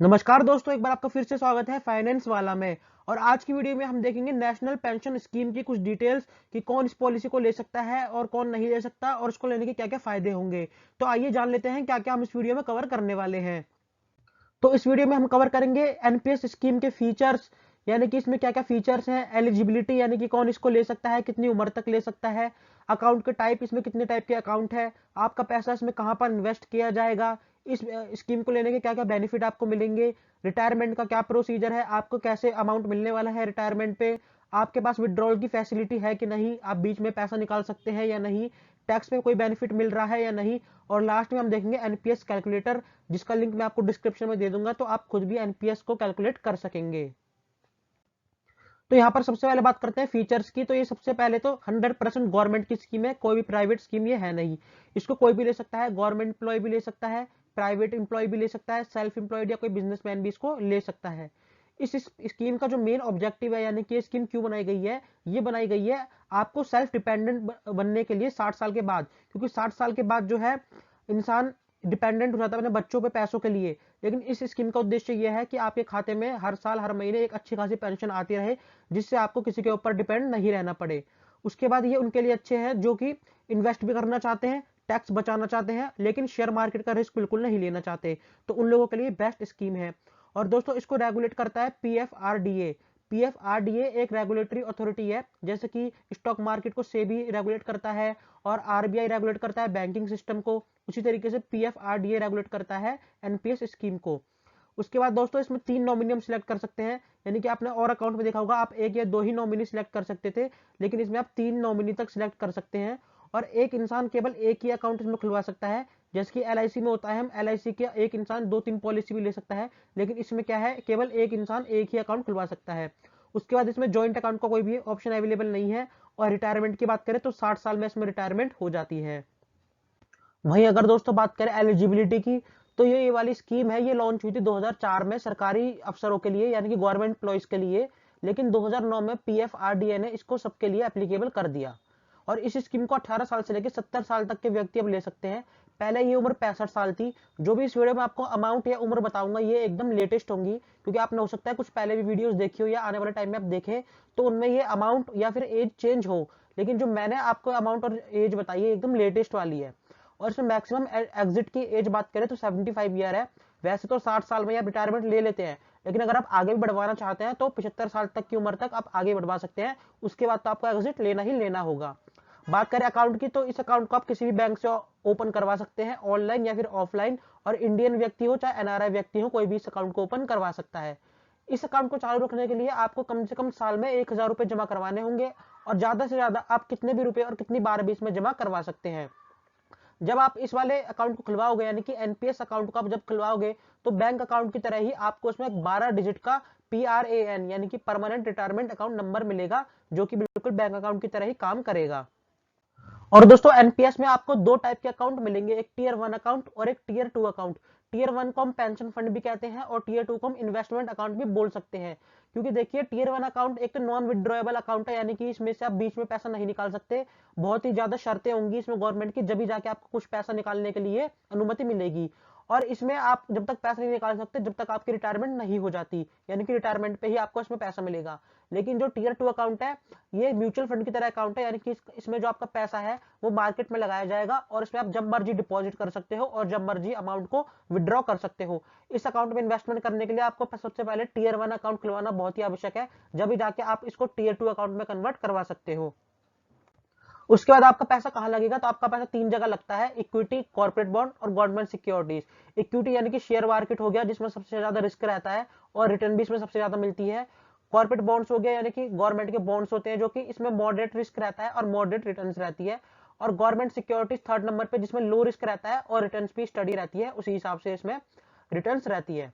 नमस्कार दोस्तों, एक बार आपका फिर से स्वागत है फाइनेंस वाला में। और आज की वीडियो में हम देखेंगे नेशनल पेंशन स्कीम की कुछ डिटेल्स कि कौन इस पॉलिसी को ले सकता है और कौन नहीं ले सकता और इसको लेने के क्या क्या फायदे होंगे। तो आइए जान लेते हैं क्या क्या हम इस वीडियो में कवर करने वाले हैं। तो इस वीडियो में हम कवर करेंगे एनपीएस स्कीम के फीचर्स, यानी कि इसमें क्या क्या फीचर्स हैं, एलिजिबिलिटी यानी कि कौन इसको ले सकता है, कितनी उम्र तक ले सकता है, अकाउंट के टाइप, इसमें कितने टाइप के अकाउंट है, आपका पैसा इसमें कहां पर इन्वेस्ट किया जाएगा, इस स्कीम को लेने के क्या क्या बेनिफिट आपको मिलेंगे, रिटायरमेंट का क्या प्रोसीजर है, आपको कैसे अमाउंट मिलने वाला है रिटायरमेंट पे, आपके पास विड्रॉल की फैसिलिटी है कि नहीं, आप बीच में पैसा निकाल सकते हैं या नहीं, टैक्स में कोई बेनिफिट मिल रहा है या नहीं, और लास्ट में हम देखेंगे एनपीएस कैलकुलेटर, जिसका लिंक मैं आपको डिस्क्रिप्शन में दे दूंगा, तो आप खुद भी एनपीएस को कैलकुलेट कर सकेंगे। तो यहाँ पर सबसे पहले बात करते हैं फीचर्स की। तो ये सबसे पहले तो 100% गवर्नमेंट की स्कीम है, कोई भी प्राइवेट स्कीम ये है नहीं। इसको कोई भी ले सकता है, गवर्नमेंट एम्प्लॉय भी ले सकता है, प्राइवेट एम्प्लॉय भी ले सकता है, सेल्फ एम्प्लॉयड या कोई बिजनेसमैन भी इसको ले सकता है। इस स्कीम का जो मेन ऑब्जेक्टिव है, यानी कि ये स्कीम क्यों बनाई गई है, ये बनाई गई है आपको सेल्फ डिपेंडेंट बनने के लिए 60 साल के बाद। क्योंकि 60 साल के बाद जो है इंसान डिपेंडेंट हो जाता है अपने बच्चों पे पैसों के लिए। लेकिन इस स्कीम का उद्देश्य यह है कि आपके खाते में हर साल हर महीने एक अच्छी खासी पेंशन आती रहे, जिससे आपको किसी के ऊपर डिपेंड नहीं रहना पड़े। उसके बाद ये उनके लिए अच्छे हैं जो कि इन्वेस्ट भी करना चाहते हैं, टैक्स बचाना चाहते हैं, लेकिन शेयर मार्केट का रिस्क बिल्कुल नहीं लेना चाहते, तो उन लोगों के लिए बेस्ट स्कीम है। और दोस्तों, इसको रेगुलेट करता है पीएफआरडीए। पीएफआरडीए एक रेगुलेटरी अथॉरिटी है, जैसे कि स्टॉक मार्केट को सेबी रेगुलेट करता है और आरबीआई रेगुलेट करता है बैंकिंग सिस्टम को, उसी तरीके से पीएफआरडीए रेगुलेट करता है एनपीएस स्कीम को। उसके बाद दोस्तों, इसमें 3 नॉमिनी हम सिलेक्ट कर सकते हैं, यानी कि आपने और अकाउंट में देखा होगा आप एक या दो ही नॉमिनी सिलेक्ट कर सकते थे, लेकिन इसमें आप 3 नॉमिनी तक सिलेक्ट कर सकते हैं। और एक इंसान केवल एक ही अकाउंट इसमें खुलवा सकता है। जैसे कि एलआईसी में होता है, हम एलआईसी के एक इंसान 2-3 पॉलिसी भी ले सकता है, लेकिन इसमें क्या है, केवल एक इंसान एक ही अकाउंट खुलवा सकता है। उसके बाद इसमें ज्वाइंट अकाउंट का कोई भी ऑप्शन अवेलेबल नहीं है। और रिटायरमेंट की बात करें तो 60 साल में इसमें रिटायरमेंट हो जाती है। वहीं अगर दोस्तों बात करें एलिजिबिलिटी की, तो ये वाली स्कीम है, ये लॉन्च हुई थी 2004 में सरकारी अफसरों के लिए, यानी कि गवर्नमेंट एम्प्लॉइज के लिए। लेकिन 2009 में पीएफआरडीए ने इसको सबके लिए एप्लीकेबल कर दिया। और इस स्कीम को 18 साल से लेकर 70 साल तक के व्यक्ति अब ले सकते हैं। पहले ये उम्र 65 साल थी। जो भी इस वीडियो में आपको अमाउंट या उम्र बताऊंगा, ये एकदम लेटेस्ट होंगी, क्योंकि आपने हो सकता है कुछ पहले भी वीडियोस देखी हो या आने वाले टाइम में आप देखें, तो उनमें ये अमाउंट या फिर एज चेंज हो। लेकिन जो मैंने आपको अमाउंट और एज बताई है, एकदम लेटेस्ट वाली है। और इसमें मैक्सिमम एग्जिट की एज बात करें तो 75 ईयर है। वैसे तो 60 साल में आप रिटायरमेंट ले लेते हैं, लेकिन अगर आप आगे भी बढ़वाना चाहते हैं तो 75 साल तक की उम्र तक आप आगे बढ़वा सकते हैं। उसके बाद तो आपको एग्जिट लेना ही लेना होगा। बात करें अकाउंट की, तो इस अकाउंट को आप किसी भी बैंक से ओपन करवा सकते हैं, ऑनलाइन या फिर ऑफलाइन। और इंडियन व्यक्ति हो चाहे एनआरआई व्यक्ति हो, कोई भी इस अकाउंट को ओपन करवा सकता है। इस अकाउंट को चालू रखने के लिए आपको कम से कम साल में 1000 रुपए जमा करवाने होंगे, और ज्यादा से ज्यादा आप कितने भी रुपए और कितनी बार भी इसमें जमा करवा सकते हैं। जब आप इस वाले अकाउंट को खुलवाओगे, यानी कि एनपीएस अकाउंट को आप जब खुलवाओगे, तो बैंक अकाउंट की तरह ही आपको उसमें 12 डिजिट का पीआरएएन यानी कि परमानेंट रिटायरमेंट अकाउंट नंबर मिलेगा, जो कि बिल्कुल बैंक अकाउंट की तरह ही काम करेगा। और दोस्तों, एनपीएस में आपको दो टाइप के अकाउंट मिलेंगे, एक टीयर 1 अकाउंट और एक टीयर 2 अकाउंट। टीयर 1 को हम पेंशन फंड भी कहते हैं और टीयर 2 को हम इन्वेस्टमेंट अकाउंट भी बोल सकते हैं। क्योंकि देखिए, टीयर 1 अकाउंट एक तो नॉन विड्रॉएबल अकाउंट है, यानी कि इसमें से आप बीच में पैसा नहीं निकाल सकते। बहुत ही ज्यादा शर्तें होंगी इसमें गवर्नमेंट की, जब भी जाके आपको कुछ पैसा निकालने के लिए अनुमति मिलेगी। और इसमें आप जब तक पैसा नहीं निकाल सकते जब तक आपकी रिटायरमेंट नहीं हो जाती, यानी कि रिटायरमेंट पे ही आपको इसमें पैसा मिलेगा। लेकिन जो टीयर 2 अकाउंट है, ये म्यूचुअल फंड की तरह अकाउंट है, यानी कि इसमें जो आपका पैसा है वो मार्केट में लगाया जाएगा, और इसमें आप जब मर्जी डिपॉजिट कर सकते हो और जब मर्जी अमाउंट को विड्रॉ कर सकते हो। इस अकाउंट में इन्वेस्टमेंट करने के लिए आपको सबसे पहले टीयर 1 अकाउंट खुलवाना बहुत ही आवश्यक है, जब भी जाके आप इसको टीयर 2 अकाउंट में कन्वर्ट करवा सकते हो। उसके बाद आपका पैसा कहां लगेगा, तो आपका पैसा 3 जगह लगता है, इक्विटी, कॉर्पोरेट बॉन्ड और गवर्नमेंट सिक्योरिटीज। इक्विटी यानी कि शेयर मार्केट हो गया, जिसमें सबसे ज्यादा रिस्क रहता है और रिटर्न भी इसमें सबसे ज्यादा मिलती है। कॉर्पोरेट बॉन्ड्स हो गया, यानी कि गवर्नमेंट के बॉन्ड्स होते हैं, जो कि इसमें मॉडरेट रिस्क रहता है और मॉडरेट रिटर्न रहती है। और गवर्नमेंट सिक्योरिटीज थर्ड नंबर पे, जिसमें लो रिस्क रहता है और रिटर्न भी स्टडी रहती है, उसी हिसाब से इसमें रिटर्न रहती है।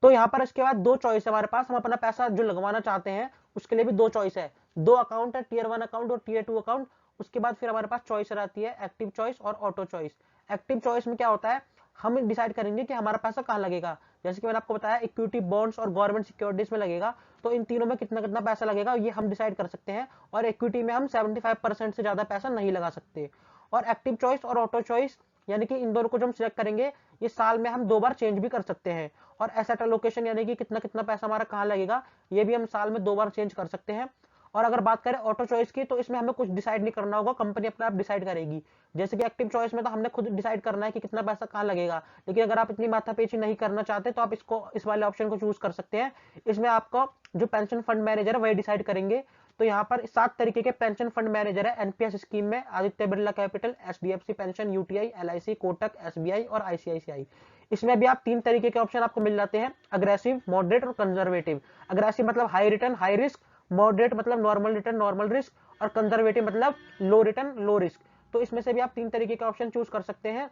तो यहाँ पर इसके बाद दो चॉइस है हमारे पास, हम अपना पैसा जो लगवाना चाहते हैं उसके लिए भी दो चॉइस है। दो अकाउंट है, टीयर 1 अकाउंट और टीयर 2 अकाउंट। उसके बाद फिर हमारे पास चॉइस रहती है एक्टिव चॉइस और ऑटो चॉइस। एक्टिव चॉइस में क्या होता है, हम डिसाइड करेंगे कि हमारा पैसा कहाँ लगेगा। जैसे कि मैंने आपको बताया, इक्विटी, बॉन्ड्स और गवर्नमेंट सिक्योरिटीज में लगेगा, तो इन तीनों में कितना कितना पैसा लगेगा ये हम डिसाइड कर सकते हैं। और इक्विटी में हम 75% से ज्यादा पैसा नहीं लगा सकते। और एक्टिव चॉइस और ऑटो चॉइस यानी कि इन दोनों को जो हम सिलेक्ट करेंगे ये साल में हम 2 बार चेंज भी कर सकते हैं। और एसेट एलोकेशन यानी कि कितना कितना पैसा हमारा कहाँ लगेगा, ये भी हम साल में 2 बार चेंज कर सकते हैं। और अगर बात करें ऑटो चॉइस की, तो इसमें हमें कुछ डिसाइड नहीं करना होगा, कंपनी अपने आप डिसाइड करेगी। जैसे कि एक्टिव चॉइस में तो हमने खुद डिसाइड करना है कि कितना पैसा कहाँ लगेगा, लेकिन अगर आप इतनी माथापेची नहीं करना चाहते तो आप इस वाले ऑप्शन को चूज कर सकते हैं। इसमें आपको जो पेंशन फंड मैनेजर है वही डिसाइड करेंगे। तो यहाँ पर 7 तरीके के पेंशन फंड मैनेजर है एनपीएस स्कीम में: Aditya Birla capital, HDFC pension, UTI, LIC, Kotak, SBI और आईसीआईसीआई। इसमें भी आप 3 तरीके के ऑप्शन आपको मिल जाते हैं: अग्रेसिव, मॉडरेट और कंजर्वेटिव। अग्रेसिव मतलब high return high risk, moderate मतलब नॉर्मल रिटर्न नॉर्मल रिस्क, और कंजर्वेटिव मतलब लो रिटर्न लो रिस्क। तो इसमें से भी आप 3 तरीके के ऑप्शन चूज कर सकते हैं।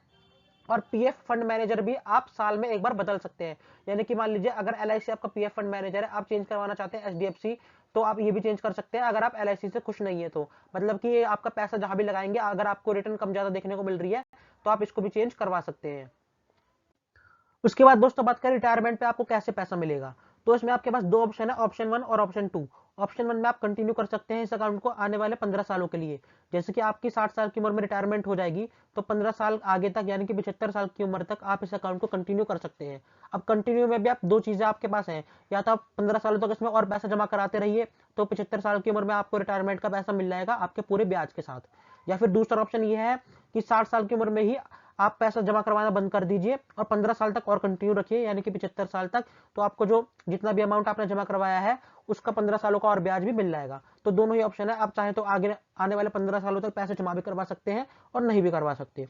और पीएफ फंड मैनेजर भी आप साल में एक बार बदल सकते हैं। यानी कि मान लीजिए अगर एलआईसी आपका पीएफ फंड मैनेजर है, आप चेंज करवाना चाहते हैं एचडीएफसी, तो आप ये भी चेंज कर सकते हैं अगर आप एलआईसी से खुश नहीं है तो। मतलब कि आपका पैसा जहां भी लगाएंगे, अगर आपको रिटर्न कम ज्यादा देखने को मिल रही है तो आप इसको भी चेंज करवा सकते हैं। उसके बाद दोस्तों बात करें रिटायरमेंट पे आपको कैसे पैसा मिलेगा, तो इसमें आपके पास 2 ऑप्शन है, ऑप्शन 1 और ऑप्शन 2। ऑप्शन 1 में आप कंटिन्यू कर सकते हैं इस अकाउंट को आने वाले 15 सालों के लिए। जैसे कि आपकी 60 साल की उम्र में रिटायरमेंट हो जाएगी, तो 15 साल आगे तक यानी कि 75 साल की उम्र तक आप इस अकाउंट को कंटिन्यू कर सकते हैं। अब कंटिन्यू में भी आप 2 चीजें आपके पास हैं: या तो आप 15 सालों तक इसमें और पैसा जमा कराते रहिए, तो 75 साल की उम्र में आपको रिटायरमेंट का पैसा मिल जाएगा आपके पूरे ब्याज के साथ। या फिर दूसरा ऑप्शन ये है कि 60 साल की उम्र में ही आप पैसा जमा करवाना बंद कर दीजिए और 15 साल तक और कंटिन्यू रखिए, यानी कि 75 साल तक। तो आपको जो जितना भी अमाउंट आपने जमा करवाया है उसका 15 सालों का और ब्याज भी मिल जाएगा। तो दोनों ही ऑप्शन है, आप चाहे तो आगे आने वाले 15 सालों तक पैसे जमा भी करवा सकते हैं और नहीं भी करवा सकते।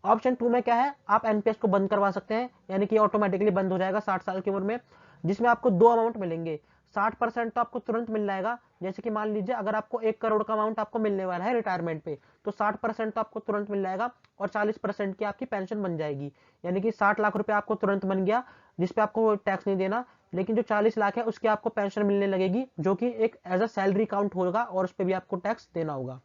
ऑप्शन 2 में क्या है, आप एनपीएस को बंद करवा सकते हैं, यानी कि ऑटोमेटिकली बंद हो जाएगा 60 साल की उम्र में, जिसमें आपको 2 अमाउंट मिलेंगे। 60% तो आपको तुरंत मिल जाएगा, जैसे कि मान लीजिए अगर आपको 1 करोड़ का अमाउंट आपको मिलने वाला है रिटायरमेंट पे, तो 60% तो आपको तुरंत मिल जाएगा और 40% की आपकी पेंशन बन जाएगी। यानी कि 60 लाख रुपए आपको तुरंत बन गया, जिसपे आपको टैक्स नहीं देना। लेकिन जो 40 लाख है उसके आपको पेंशन मिलने लगेगी, जो कि एक एज अ सैलरी काउंट होगा और उस पर भी आपको टैक्स देना होगा।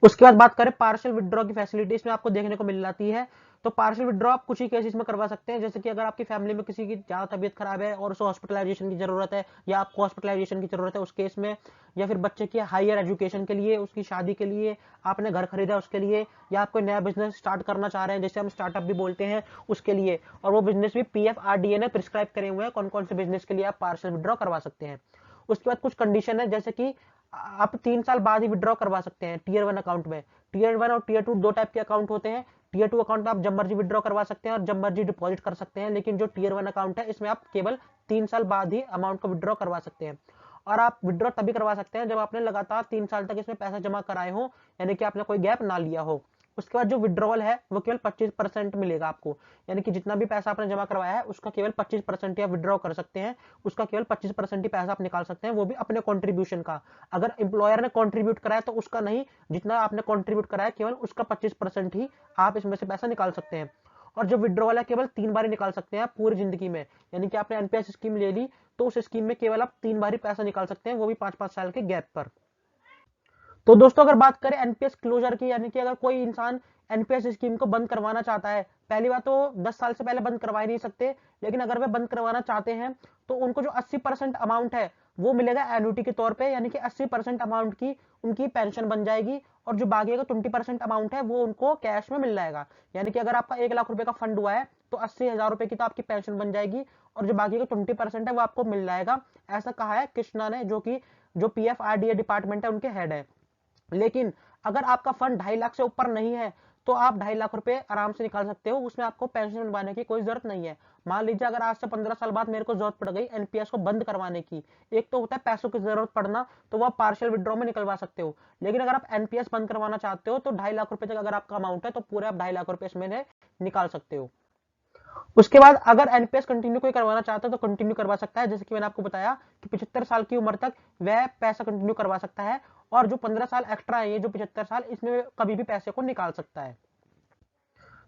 उसके बाद बात करें पार्शियल विड्रॉ की फैसिलिटी, इसमें आपको देखने को मिल जाती है। तो पार्शियल विड्रॉ आप कुछ ही केसेस में करवा सकते हैं, जैसे कि अगर आपकी फैमिली में किसी की ज्यादा तबीयत खराब है और उसे हॉस्पिटलाइजेशन की जरूरत है, या आपको हॉस्पिटलाइजेशन की जरूरत है उस केस में, या फिर बच्चे की हायर एजुकेशन के लिए, उसकी शादी के लिए, आपने घर खरीदा उसके लिए, या आप कोई नया बिजनेस स्टार्ट करना चाह रहे हैं जैसे हम स्टार्टअप भी बोलते हैं उसके लिए, और वो बिजनेस भी पीएफआरडीए ने प्रिस्क्राइब करे हुए हैं कौन कौन से बिजनेस के लिए आप पार्शियल विड्रॉ करवा सकते हैं। उसके बाद कुछ कंडीशन है, जैसे कि आप 3 साल बाद ही विड्रॉ करवा सकते हैं टीयर 1 अकाउंट में। टीयर 1 और टीयर 2 दो टाइप के अकाउंट होते हैं। टीयर 2 अकाउंट में आप जब मर्जी विड्रॉ करवा सकते हैं और जब मर्जी डिपॉजिट कर सकते हैं, लेकिन जो टीयर 1 अकाउंट है इसमें आप केवल 3 साल बाद ही अमाउंट को विड्रॉ करवा सकते हैं। और आप विड्रॉ तभी करवा सकते हैं जब आपने लगातार 3 साल तक इसमें पैसा जमा कराए हो, यानी कि आपने कोई गैप ना लिया हो। उसके बाद जो विड्रॉवल है वो केवल 25% मिलेगा आपको, यानी कि जितना भी पैसा आपने जमा करवाया है उसका केवल 25% आप विड्रॉ कर सकते हैं। उसका केवल 25% ही पैसा आप निकाल सकते हैं, वो भी अपने कॉन्ट्रीब्यूशन का। अगर एम्प्लॉयर ने कॉन्ट्रीब्यूट कराया तो उसका नहीं, जितना आपने कॉन्ट्रीब्यूट कराया केवल उसका 25% ही आप इसमें से पैसा निकाल सकते हैं। और जो विड्रॉवल है केवल 3 बार ही निकाल सकते हैं आप पूरी जिंदगी में, यानी कि आपने एनपीएस स्कीम ले ली तो उस स्कीम में केवल आप 3 बार ही पैसा निकाल सकते हैं, वो भी 5-5 साल के गैप पर। तो दोस्तों अगर बात करें एनपीएस क्लोजर की, यानी कि अगर कोई इंसान एनपीएस स्कीम को बंद करवाना चाहता है, पहली बात तो 10 साल से पहले बंद करवा ही नहीं सकते, लेकिन अगर वे बंद करवाना चाहते हैं तो उनको जो 80% अमाउंट है वो मिलेगा एन्युटी के तौर पे, यानी कि 80% अमाउंट की उनकी पेंशन बन जाएगी, और जो बाकी का 20% अमाउंट है वो उनको कैश में मिल जाएगा। यानी कि अगर आपका 1 लाख रुपए का फंड हुआ है तो 80,000 रुपए की तो आपकी पेंशन बन जाएगी, और जो बाकी का 20% है वो आपको मिल जाएगा। ऐसा कहा है कृष्णा ने, जो कि जो पीएफआरडीए डिपार्टमेंट है उनके हेड है। लेकिन अगर आपका फंड 2.5 लाख से ऊपर नहीं है तो आप 2.5 लाख रुपए आराम से निकाल सकते हो, उसमें आपको पेंशन बनवाने की कोई जरूरत नहीं है। मान लीजिए अगर आज से 15 साल बाद मेरे को जरूरत पड़ गई एनपीएस को बंद करवाने की, एक तो होता है पैसों की जरूरत पड़ना, तो वो आप पार्शियल विड्रॉ में निकलवा सकते हो। लेकिन अगर आप एनपीएस बंद करवाना चाहते हो तो 2.5 लाख रुपए तक अगर आपका अमाउंट है तो पूरे आप 2.5 लाख रुपए इसमें निकाल सकते हो। उसके बाद अगर एनपीएस कंटिन्यू कोई करवाना चाहता है तो कंटिन्यू करवा सकता है, जैसे कि मैंने आपको बताया कि 75 साल की उम्र तक वह पैसा कंटिन्यू करवा सकता है, और जो 15 साल एक्स्ट्रा है, ये जो 75 साल, इसमें कभी भी पैसे को निकाल सकता है।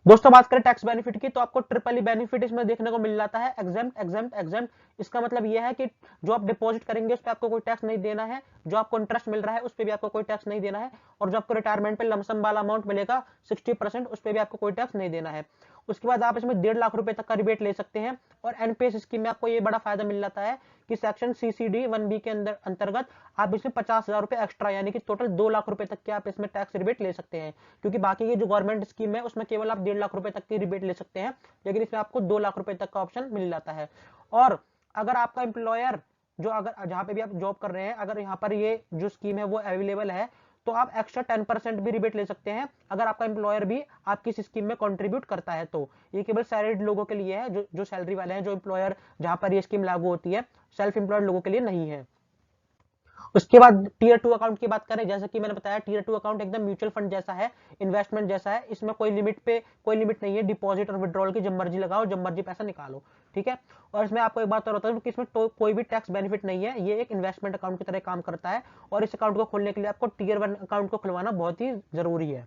दोस्तों बात करें टैक्स बेनिफिट की, तो आपको ट्रिपल ई बेनिफिट इसमें देखने को मिल जाता है: एग्जेम्प्ट एग्जेम्प्ट एग्जेम्प्ट। इसका मतलब यह है कि जो आप डिपॉजिट करेंगे उस पर आपको कोई टैक्स नहीं देना है, जो आपको इंटरेस्ट मिल रहा है उस पर भी आपको कोई टैक्स नहीं देना है, और जो आपको रिटायरमेंट पे लमसम वाला अमाउंट मिलेगा 60%, उस पर भी आपको कोई टैक्स नहीं देना है। उसके बाद आप इसमें 1.5 लाख रुपए तक का रिबेट ले सकते हैं। और एनपीएस स्कीम में आपको ये बड़ा फायदा मिल जाता है कि सेक्शन सीसीडी 1B के अंतर्गत आप इसमें 50,000 रुपए एक्स्ट्रा यानी कि टोटल 2 लाख रुपए तक के आप इसमें टैक्स रिबेट ले सकते हैं। क्योंकि बाकी की जो गवर्नमेंट स्कीम है उसमें केवल आप 1.5 लाख रुपए तक की रिबेट ले सकते हैं, लेकिन इसमें आपको 2 लाख रुपए तक का ऑप्शन मिल जाता है। और अगर आपका एम्प्लॉयर जो अगर जहां पे भी आप जॉब कर रहे हैं, अगर यहाँ पर ये जो स्कीम है वो अवेलेबल है, तो आप एक्स्ट्रा 10% भी रिबेट ले सकते हैं अगर आपका एम्प्लॉयर भी आपकी इस स्कीम में कंट्रीब्यूट करता है। तो ये केवल सैलरीड लोगों के लिए है, जो सैलरी वाले हैं, जो एम्प्लॉयर जहां पर ये स्कीम लागू होती है, सेल्फ एम्प्लॉयड लोगों के लिए नहीं है। उसके बाद टीयर 2 अकाउंट की बात करें, जैसे कि मैंने बताया टीयर 2 अकाउंट एकदम म्यूचुअल फंड जैसा है, इन्वेस्टमेंट जैसा है। इसमें कोई लिमिट नहीं है डिपॉजिट और विड्रॉल की, जब मर्जी लगाओ जब मर्जी पैसा निकालो, ठीक है। और इसमें आपको एक बात और बता दूं कि इसमें कोई भी टैक्स बेनिफिट नहीं है, ये एक इन्वेस्टमेंट अकाउंट की तरह काम करता है। और इस अकाउंट को खोलने के लिए आपको टीयर 1 अकाउंट को खुलवाना बहुत ही जरूरी है।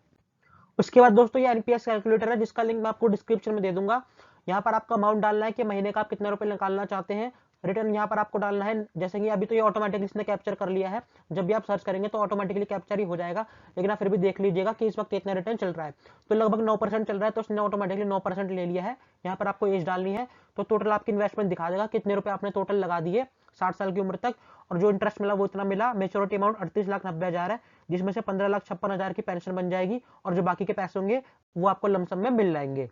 उसके बाद दोस्तों ये एनपीएस कैलकुलेटर है, जिसका लिंक मैं आपको डिस्क्रिप्शन में दे दूंगा। यहाँ पर आपका अमाउंट डालना है कि महीने का आप कितने रुपए निकालना चाहते हैं। रिटर्न यहाँ पर आपको डालना है, जैसे कि अभी तो ये ऑटोमेटिकली इसने कैप्चर कर लिया है, जब भी आप सर्च करेंगे तो ऑटोमेटिकली कैप्चर ही हो जाएगा। लेकिन आप फिर भी देख लीजिएगा कि इस वक्त कितना रिटर्न चल रहा है, तो लगभग 9% चल रहा है, तो उसने ऑटोमेटिकली 9% ले लिया है। यहाँ पर आपको एज डालनी है, तो टोटल आपकी इन्वेस्टमेंट दिखा देगा कितने रुपए आपने टोटल लगा दिए 60 साल की उम्र तक, और जो इंटरेस्ट मिला वो इतना मिला। मेच्योरिटी अमाउंट 38,90,000 है, जिसमें से 15,56,000 की पेंशन बन जाएगी, और जो बाकी के पैसे होंगे वो आपको लमसम में मिल जाएंगे।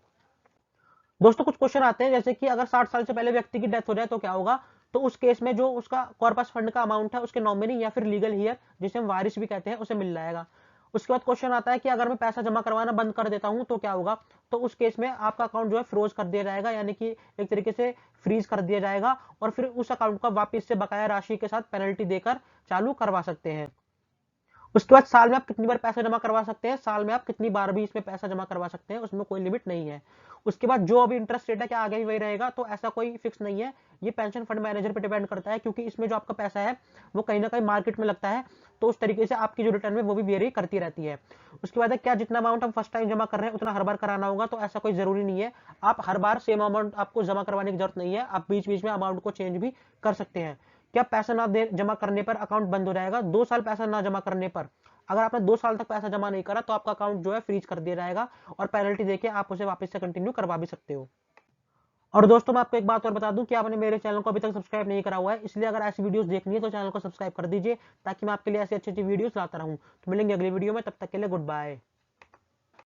दोस्तों कुछ क्वेश्चन आते हैं, जैसे कि अगर 60 साल से पहले व्यक्ति की डेथ हो जाए तो क्या होगा। तो उस केस में जो उसका कॉर्पस फंड का अमाउंट है उसके नॉमिनी या फिर लीगल हियर, जिसे हम वारिस भी कहते हैं, उसे मिल जाएगा। उसके बाद क्वेश्चन आता है कि अगर मैं पैसा जमा करवाना बंद कर देता हूं तो क्या होगा। तो उस केस में आपका अकाउंट जो है फ्रोज कर दिया जाएगा, यानी कि एक तरीके से फ्रीज कर दिया जाएगा, और फिर उस अकाउंट का वापिस से बकाया राशि के साथ पेनल्टी देकर चालू करवा सकते हैं। उसके बाद साल में आप कितनी बार पैसा जमा करवा सकते हैं, साल में आप कितनी बार भी इसमें पैसा जमा करवा सकते हैं, उसमें कोई लिमिट नहीं है। उसके बाद जो अभी इंटरेस्ट रेट है क्या आगे भी वही रहेगा, तो ऐसा कोई फिक्स नहीं है, ये पेंशन फंड मैनेजर पे डिपेंड करता है, क्योंकि इसमें जो आपका पैसा है वो कहीं ना कहीं मार्केट में लगता है, तो उस तरीके से आपकी जो रिटर्न है वो भी वेरी करती रहती है। उसके बाद क्या जितना अमाउंट हम फर्स्ट टाइम जमा कर रहे हैं उतना हर बार कराना होगा, तो ऐसा कोई जरूरी नहीं है। आप हर बार सेम अमाउंट आपको जमा करवाने की जरूरत नहीं है, आप बीच बीच में अमाउंट को चेंज भी कर सकते हैं। क्या पैसा ना दे जमा करने पर अकाउंट बंद हो जाएगा, 2 साल पैसा ना जमा करने पर, अगर आपने 2 साल तक पैसा जमा नहीं करा तो आपका अकाउंट जो है फ्रीज कर दिया जाएगा, और पेनल्टी देके आप उसे वापस से कंटिन्यू करवा भी सकते हो। और दोस्तों मैं आपको एक बात और बता दूं कि आपने मेरे चैनल को अभी तक सब्सक्राइब नहीं करा हुआ है, इसलिए अगर ऐसी वीडियोस देखनी है तो चैनल को सब्सक्राइब कर दीजिए, ताकि मैं आपके लिए ऐसी अच्छी अच्छी वीडियोस लाता रहूं। तो मिलेंगे अगली वीडियो में, तब तक के लिए गुड बाय।